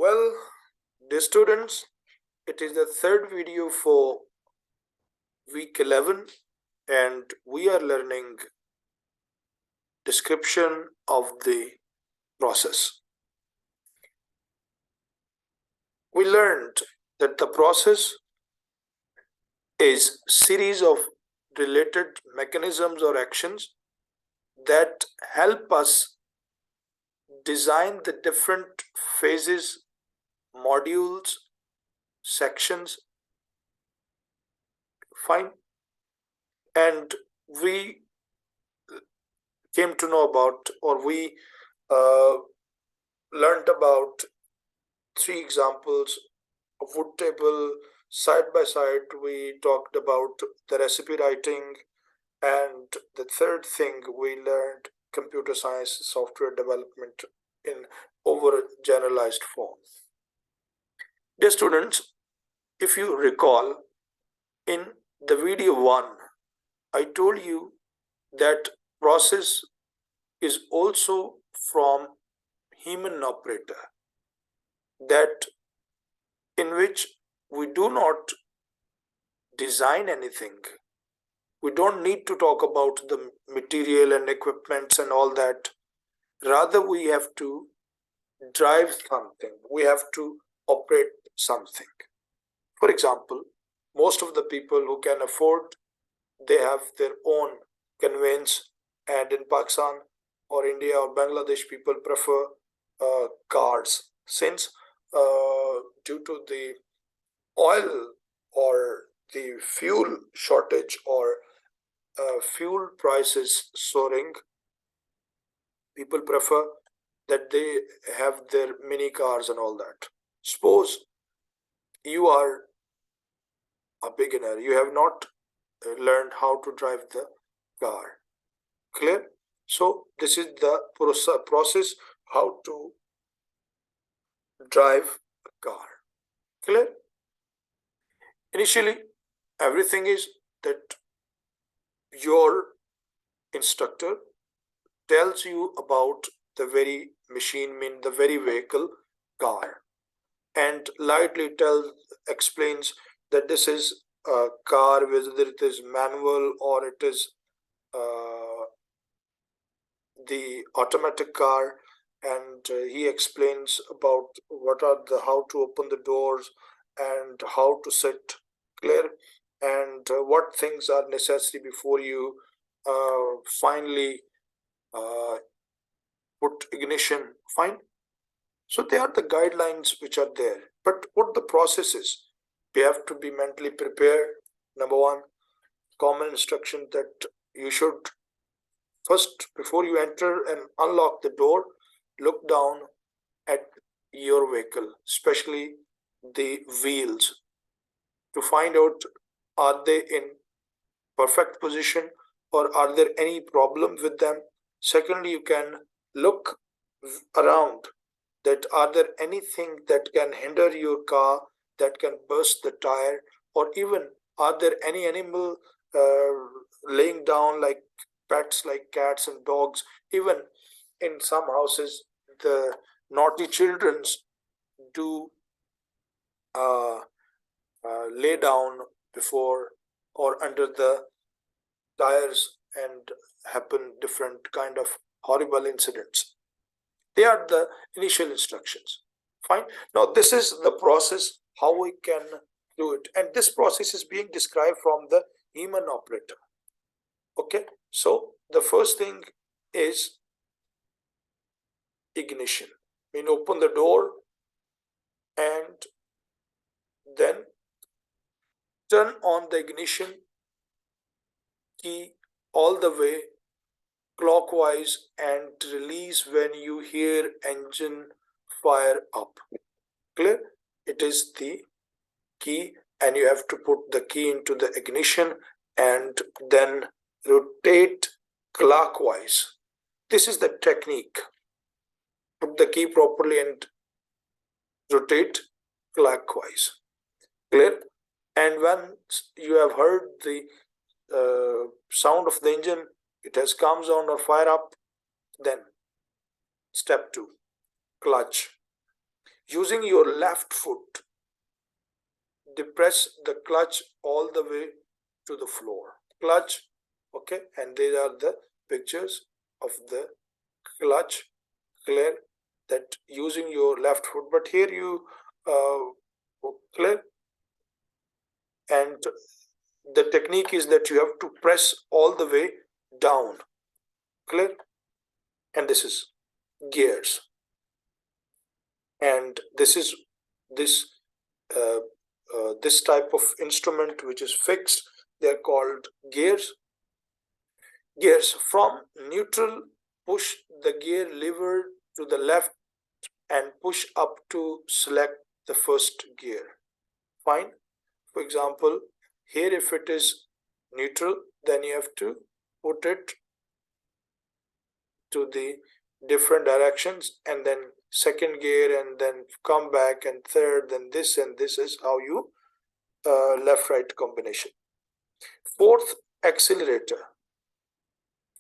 Well, dear students, it is the third video for week 11 and we are learning description of the process. We learned that the process is series of related mechanisms or actions that help us design the different phases, modules, sections, fine, and we came to know about or we uh, learned about three examples: a wood table, side by side. We talked about the recipe writing, and the third thing we learned computer science software development in over generalized form. Dear students, if you recall, in the video 1, I told you that process is also from human operator, that in which we do not design anything. We don't need to talk about the material and equipments and all that. Rather, we have to drive something. We have to operate something. For example, most of the people who can afford, they have their own conveyance, and in Pakistan or India or Bangladesh, people prefer cars since due to the oil or the fuel shortage or fuel prices soaring, people prefer that they have their mini cars and all that. Suppose you are a beginner, you have not learned how to drive the car. Clear? So this is the process how to drive a car. Clear? Initially, everything is that your instructor tells you about the very machine, mean the very vehicle, car, and lightly explains that this is a car, whether it is manual or it is uh, the automatic car, and he explains about what are the how to open the doors and how to sit. Clear? And what things are necessary before you finally uh, put ignition. Fine. So they are the guidelines which are there. But what the process is, we have to be mentally prepared. Number one, common instruction that you should first, before you enter and unlock the door, look down at your vehicle, especially the wheels, to find out are they in perfect position or are there any problem with them. Secondly, you can look around that are there anything that can hinder your car, that can burst the tire, or even are there any animal laying down like pets like cats and dogs. Even in some houses the naughty childrens do uh, lay down before or under the tires and happen different kind of horrible incidents. They are the initial instructions. Fine. Now this is the process how we can do it, and this process is being described from the human operator. Okay, so the first thing is ignition. We open the door and then turn on the ignition key all the way clockwise and release when you hear engine fire up. Clear? It is the key, and you have to put the key into the ignition and then rotate clockwise. This is the technique. Put the key properly and rotate clockwise. Clear? And once you have heard the sound of the engine, it has comes on or fire up, then step 2, clutch. Using your left foot, depress the clutch all the way to the floor. Clutch, okay, and these are the pictures of the clutch. Clear that using your left foot, but here you clear, and the technique is that you have to press all the way down. Clear, and this is gears, and this is this uh, this type of instrument which is fixed. They're called gears. Gears from neutral, push the gear lever to the left and push up to select the first gear. Fine. For example, here if it is neutral, then you have to put it to the different directions, and then second gear, and then come back, and third, then this, and this is how you left right combination. Fourth, accelerator.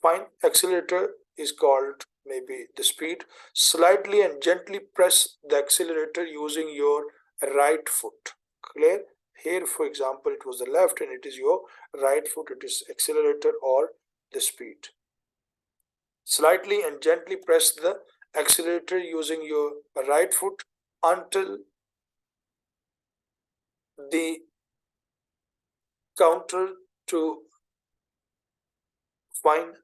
Fine, accelerator is called maybe the speed. Slightly and gently press the accelerator using your right foot. Clear? Here, for example, it was the left, and it is your right foot. It is accelerator or the speed. Slightly and gently press the accelerator using your right foot until the counter to find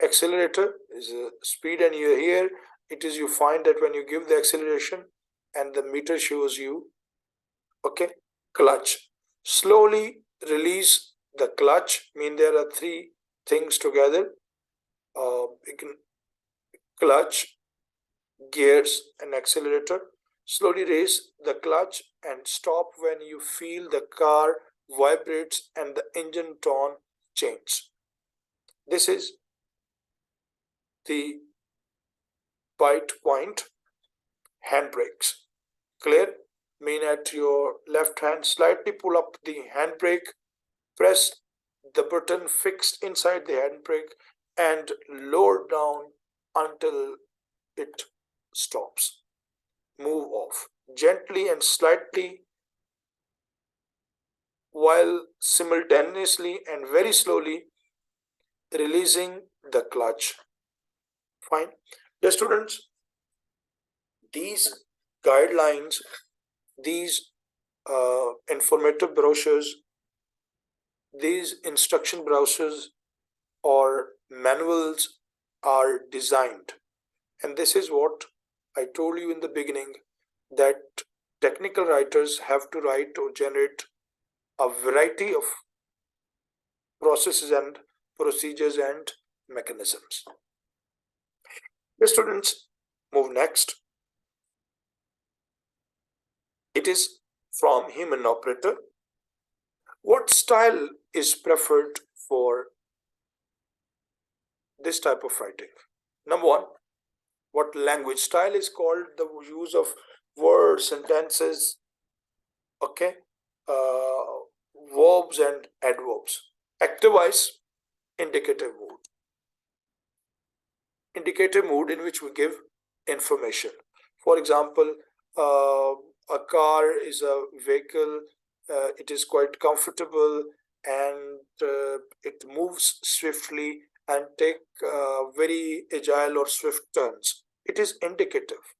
accelerator is a speed, and you here it is you find that when you give the acceleration and the meter shows you, okay, clutch. Slowly release the clutch. Mean there are three things together: clutch, gears, and accelerator. Slowly raise the clutch and stop when you feel the car vibrates and the engine tone change. This is the bite point. Handbrakes. Clear? Mean at your left hand, slightly pull up the handbrake, press the button fixed inside the handbrake, and lower down until it stops. Move off gently and slightly, while simultaneously and very slowly releasing the clutch. Fine. The students, these guidelines, these informative brochures, these instruction brochures or manuals are designed, and this is what I told you in the beginning, that technical writers have to write or generate a variety of processes and procedures and mechanisms. The students, move next. It is from human operator. What style is preferred for this type of writing? Number one, what language style is called the use of words, sentences, okay, verbs and adverbs. Active voice, indicative mood. Indicative mood in which we give information. For example, a car is a vehicle, it is quite comfortable, and it moves swiftly and take very agile or swift turns. It is indicative.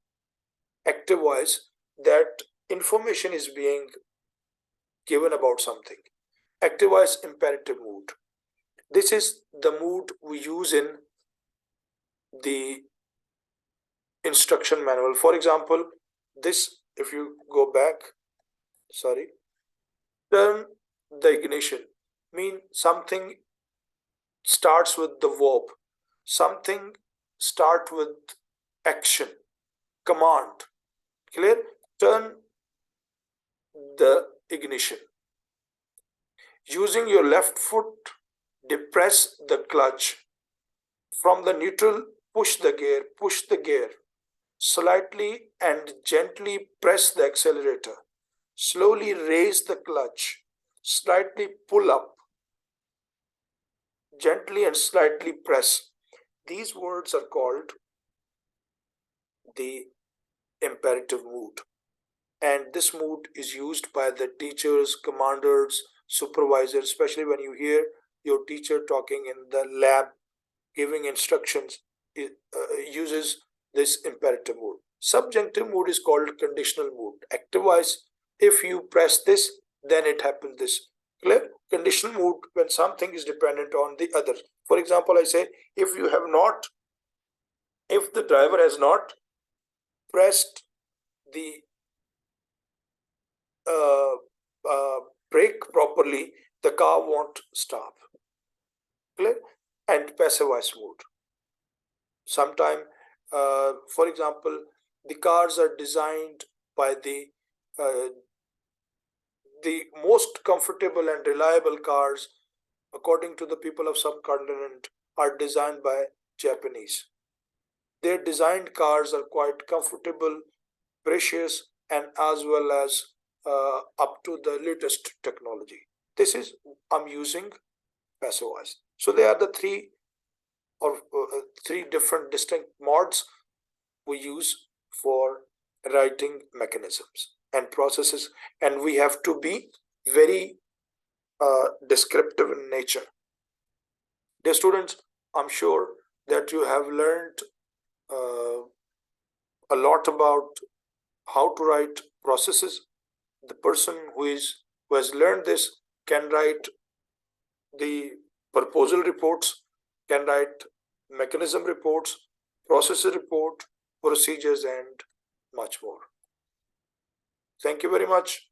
Active voice, that information is being given about something. Active voice, imperative mood. This is the mood we use in the instruction manual. For example, this, if you go back, sorry, turn the ignition, mean something starts with the verb, something start with action, command. Clear? Turn the ignition. Using your left foot, depress the clutch. From the neutral, push the gear. Slightly and gently press the accelerator. Slowly raise the clutch. Slightly pull up. Gently and slightly press. These words are called the imperative mood. And this mood is used by the teachers, commanders, supervisors, especially when you hear your teacher talking in the lab, giving instructions, it uses this imperative mood. Subjunctive mood is called conditional mood. Active voice, if you press this, then it happens this. Clear? Conditional mood, when something is dependent on the other. For example, I say, if you have not, if the driver has not pressed the uh, uh, brake properly, the car won't stop. Clear? And passive voice mode. Sometime, for example, the cars are designed by uh, the most comfortable and reliable cars, according to the people of subcontinent, are designed by Japanese. Their designed cars are quite comfortable, precious, and as well as up to the latest technology. This is, I'm using passive voice. So they are the three different distinct modes we use for writing mechanisms and processes, and we have to be very descriptive in nature. Dear students, I'm sure that you have learned uh, a lot about how to write processes. The person who has learned this can write the proposal reports, can write mechanism reports, process report, procedures, and much more. Thank you very much.